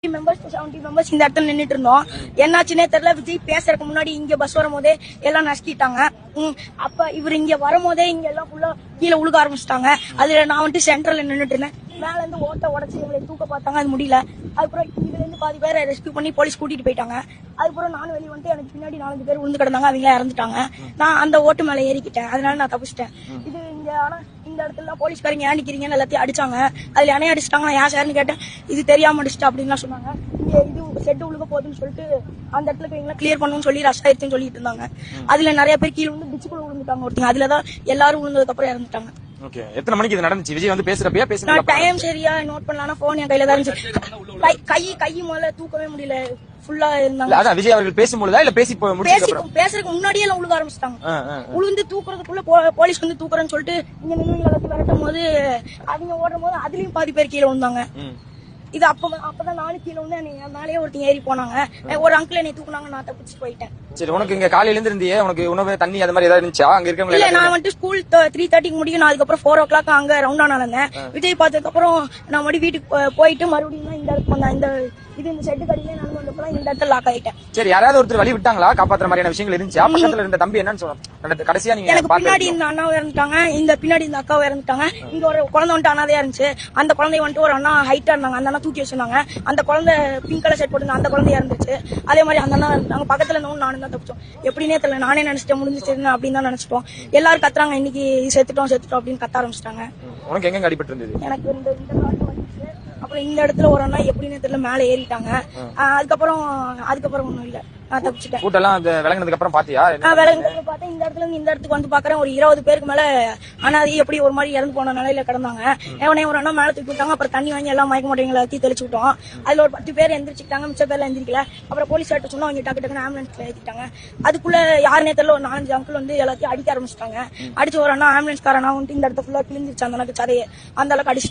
Members 70 members இந்த இடத்துல நின்னுட்டு இருந்தோம். என்னாச்சுன்னே தெரியல. விஜய் பேசுறதுக்கு முன்னாடி இங்க பஸ் வரும்போதே எல்லாம் நசுக்கிட்டாங்க. அப்ப இவர் இங்க வரும்போதே இங்க எல்லாம் ஃபுல்லா கீழே உழுக ஆரம்பிச்சிட்டாங்க. அதுல நான் வந்துட்டு சென்ட்ரல்ல நின்னுட்டு இருந்தேன். மேல இருந்து ஓட்ட உடச்சு இவங்களை தூக்க பார்த்தாங்க, அது முடியல. அதுக்கப்புறம் இதுல இருந்து பாதி பேரை ரெஸ்கியூ பண்ணி போலீஸ் கூட்டிட்டு போயிட்டாங்க. அதுக்கப்புறம் நானும் வெளியே வந்துட்டு எனக்கு பின்னாடி 4 பேர் விழுந்து கிடந்தாங்க, அவங்க இறந்துட்டாங்க. நான் அந்த ஓட்டு மேல ஏறிக்கிட்டேன், அதனால நான் தப்பிச்சிட்டேன். இது இங்க ஆனா இந்த இடத்துல போலீஸ்காரங்க ஏன் நிக்கிறீங்கன்னு எல்லாத்தையும் அடிச்சாங்க. அதுல என்னைய அடிச்சிட்டாங்க. நான் ஏன் சார்னு கேட்டேன். இது தெரியாம அடிச்சிட்டா அப்படின்னு சொன்னாங்க. இது செட்டு உழுக போகுதுன்னு சொல்லிட்டு அந்த இடத்துல போய் கிளியர் பண்ணணும்னு சொல்லி ரஷ் ஆயிடுச்சுன்னு சொல்லிட்டு இருந்தாங்க. அதுல நிறைய பேர் கீழே வந்து டிச்சுக்குள்ள விழுந்துட்டாங்க ஒருத்தங்க. அதுலதான் எல்லாரும் விழுந்ததுக்கு அப்புறம் இறந்துட்டாங்க. ஓகே, எத்தனை மணிக்கு இது நடந்துச்சு? விஜய் வந்து பேசுறப்பயா நான் டைம் சரியா நோட் பண்ணலாம்னா போன் என் கையில தான் இருந்துச்சு. கை முதல்ல தூக்கவே முடியல, ஃபுல்லா இருந்தாங்க. அதான் விஜய் அவர்கள் பேசும்போதா இல்ல பேசுறதுக்கு முன்னாடியே எல்லாம் உழுக ஆரம்பிச்சிட்டாங்க. உளுந்து தூக்குறதுக்குள்ள போலீஸ் வந்து தூக்குறேன்னு சொல்லிட்டு இங்க நின்று எல்லாத்தையும் விரட்டும் போது அவங்க ஓடும் போது அதுலயும் பாதி பேர் கீழே விழுந்தாங்க. இது அப்பதான் நானும் கீழே வந்து மேலேயே ஒருத்தங்க ஏறி போனாங்க. ஒரு அங்கிள் என்னை தூக்குனாங்க, நான் தப்பிச்சு போயிட்டேன். சரி, உனக்கு இங்க காலையில இருந்து இருந்தியே, உனக்கு உணவு தண்ணி அது மாதிரி ஏதாவது இருந்துச்சா அங்க இருக்கவங்க? இல்ல, நான் வந்துட்டு ஸ்கூல் 3:30 முடியும். நான் அதுக்கப்புறம் 4 o'clock அங்க ரவுண்டா நடந்தேன். விஜய் பார்த்ததுக்கு அப்புறம் நான் மறுபடியும் வீட்டுக்கு போயிட்டு மறுபடியும் இந்த இடத்துக்கு வந்தேன். இந்த செட்டு கடையிலே நடந்து வந்தப்பறம் இந்த இடத்துல லாக் ஆயிட்டேன். சரி, யாராவது ஒருத்தர் வழி விட்டாங்களா? காப்பாத்துற மாதிரியான விஷயங்கள் இருந்துச்சா? பக்கத்துல இருந்த தம்பி என்னன்னு சொன்னாங்க கடைசியா? நீங்க எனக்கு பின்னாடி இந்த அண்ணாவும் இறந்துட்டாங்க, இந்த பின்னாடி இந்த அக்காவும் இறந்துட்டாங்க. இங்க ஒரு குழந்தை வந்துட்டு அனாதையா இருந்துச்சு. அந்த குழந்தை வந்துட்டு ஒரு அண்ணா ஹைட்டா இருந்தாங்க, அந்த அண்ணா தூக்கி வச்சிருந்தாங்க. அந்த குழந்தை பிங்க் கலர் ஷர்ட் போட்டு அந்த குழந்தை இறந்துச்சு. அதே மாதிரி அந்த அண்ணா நாங்க பக்கத்துல இருந்தவங்க நானும் தான் தப்பிச்சோம். எப்படின்னே தெரியல, நானே நினைச்சிட்டேன் முடிஞ்சிச்சு அப்படின்னு தான் நினைச்சிட்டோம். எல்லாரும் கத்துறாங்க, இன்னைக்கு செத்துட்டோம் அப்படின்னு கத்த ஆரம்பிச்சிட்டாங்க. உனக்கு எங்க அடிபட்டு இருந்தது? எனக்கு இந்த அப்புறம் இந்த இடத்துல ஒரு அண்ணா எப்படின்னு தெரியல மேல ஏறிட்டாங்க. அதுக்கப்புறம் ஒண்ணும் இல்ல, நான் தப்பிச்சிட்டேன். கூட்டெல்லாம் விளங்கினதுக்கு அப்புறம் பாத்தியா? விளங்கினதுக்கு பார்த்தேன். இந்த இடத்துல இருந்து இந்த இடத்துக்கு வந்து பாக்குறேன், ஒரு 20 பேருக்கு மேல அனாதை எப்படி ஒரு மாதிரி இறந்து போன நிலையில கிடந்தாங்க. ஒரு அண்ணா மேல தூக்கி விட்டாங்க. அப்புறம் தண்ணி வாங்கி எல்லாம் மயக்க மாட்டேங்களை ஊத்தி தெளிச்சு விட்டோம். அதுல ஒரு 10 பேர் எந்திரிச்சிட்டாங்க, மிச்ச பேர்ல எந்திரிக்கல. அப்புறம் போலீஸ் ஆட்ட சொன்னா அவங்க டக்கு ஆம்புலன்ஸ்ல ஏத்திட்டாங்க. அதுக்குள்ள யாருனே தெரியல ஒரு 4-5 அங்கிள் வந்து எல்லாத்தையும் அடிக்க ஆரம்பிச்சிட்டாங்க. அடிச்சு ஒரு அண்ணா ஆம்புலன்ஸ் காரனா வந்து இந்த இடத்துல ஃபுல்லா கிழிஞ்சிருச்சு, அந்த அளவுக்கு சதையை அந்த அளவுக்கு அடிச்சு